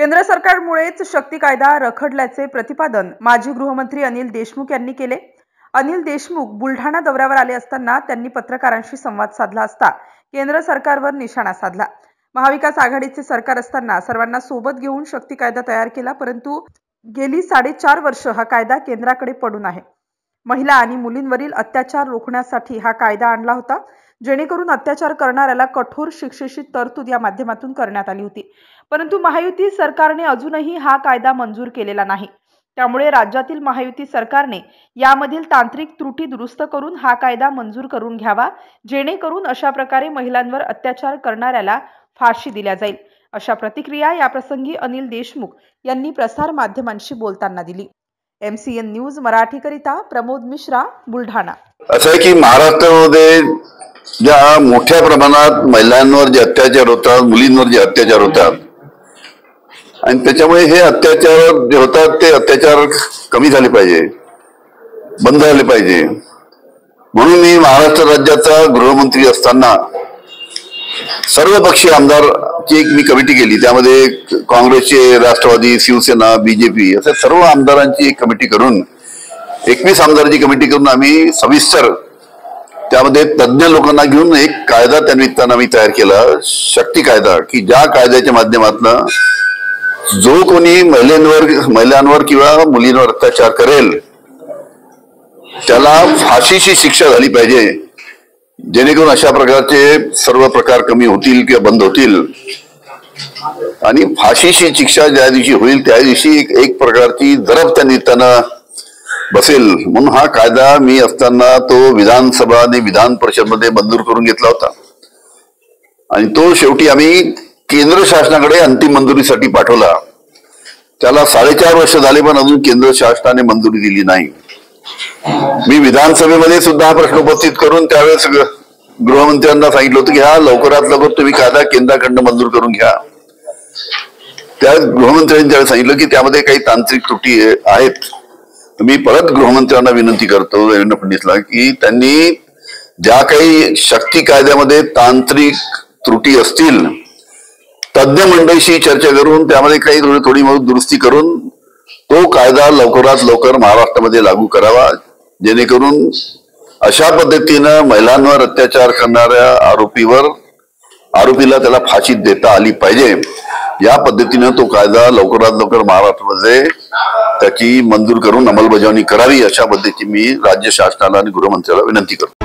केंद्र सरकारमुळेच शक्ती कायदा रखडल्याचे प्रतिपादन माजी गृहमंत्री अनिल देशमुख यांनी केले। अनिल देशमुख बुलढाणा दौऱ्यावर आले असताना त्यांनी पत्रकारांशी संवाद साधला असता केंद्र सरकारवर निशाणा साधला। महाविकास आघाडीचे सरकार असताना सर्वांना सोबत घेऊन शक्ती कायदा तयार केला, परंतु गेली 4.5 वर्ष हा कायदा केंद्राकडे पडून आहे। महिला आणि मुलींवरील अत्याचार रोखण्यासाठी हा कायदा आणला होता, जेणेकरून अत्याचार करणाऱ्याला कठोर शिक्षेची तरतूद या माध्यमातून करण्यात आली होती। परंतु महायुती सरकारने अजूनही हा कायदा मंजूर केलेला नाही। त्यामुळे राज्यातील महायुती सरकारने यामधील तांत्रिक त्रुटी दुरुस्त करून हा कायदा मंजूर करून घ्यावा, जेणेकरून अशा प्रकारे महिलांवर अत्याचार करणाऱ्याला फाशी दिल्या जाईल, अशा प्रतिक्रिया याप्रसंगी अनिल देशमुख यांनी प्रसार माध्यमांशी बोलताना दिली। MCN न्यूज मराठीकरिता प्रमोद मिश्रा, बुलढाणा। असं आहे की महाराष्ट्रामध्ये ज्या मोठ्या प्रमाणात महिलांवर जे अत्याचार होतात, मुलींवर जे अत्याचार होतात आणि त्याच्यामुळे हे अत्याचार जे होतात ते अत्याचार कमी झाले पाहिजे, बंद झाले पाहिजे। म्हणून मी महाराष्ट्र राज्याचा गृहमंत्री असताना सर्व पक्षीय आमदारची एक मी कमिटी केली। त्यामध्ये काँग्रेसचे, राष्ट्रवादी, शिवसेना, BJP असे सर्व आमदारांची एक कमिटी करून 21 आमदारांची कमिटी करून आम्ही सविस्तर त्यामध्ये तज्ञ लोकांना घेऊन एक कायदा त्या निमित्तानं आम्ही तयार केला, शक्ती कायदा, की ज्या कायद्याच्या माध्यमातून जो कोणी महिलांवर किंवा मुलींवर अत्याचार करेल त्याला फाशीची शिक्षा झाली पाहिजे, जेणेकरून अशा प्रकारचे सर्व प्रकार कमी होतील किंवा बंद होतील। आणि फाशीची शिक्षा ज्या दिवशी होईल त्या दिवशी एक प्रकारची जरब त्या निमित्तानं बसेल। म्हणून हा कायदा मी असताना तो विधानसभा आणि विधान परिषद मध्ये मंजूर करून घेतला होता आणि तो शेवटी आम्ही केंद्र शासनाकडे अंतिम मंजुरीसाठी पाठवला। त्याला 4.5 वर्ष झाले पण अजून केंद्र शासनाने मंजुरी दिली नाही। मी विधानसभेमध्ये सुद्धा हा प्रश्न उपस्थित करून त्यावेळेस गृहमंत्र्यांना सांगितलं होतं की हा लवकरात लवकर तुम्ही कायदा केंद्राकडनं मंजूर करून घ्या। त्या गृहमंत्र्यांनी त्यावेळेस सांगितलं की त्यामध्ये काही तांत्रिक त्रुटी आहेत। मी परत गृहमंत्र्यांना विनंती करतो देवेंद्र फडणवीसला की त्यांनी ज्या काही शक्ती कायद्यामध्ये तांत्रिक त्रुटी असतील तज्ञ मंडळीशी चर्चा करून त्यामध्ये काही थोडी दुरुस्ती करून तो कायदा लवकरात लवकर महाराष्ट्रामध्ये लागू करावा, जेणेकरून अशा पद्धतीनं महिलांवर अत्याचार करणाऱ्या आरोपीला त्याला फाशी देता आली पाहिजे। या पद्धतीनं तो कायदा लवकरात लवकर महाराष्ट्रामध्ये त्याची मंजूर करून अंमलबजावणी करावी, अशा पद्धतीची मी राज्य शासनाला आणि गृहमंत्र्याला विनंती करतो।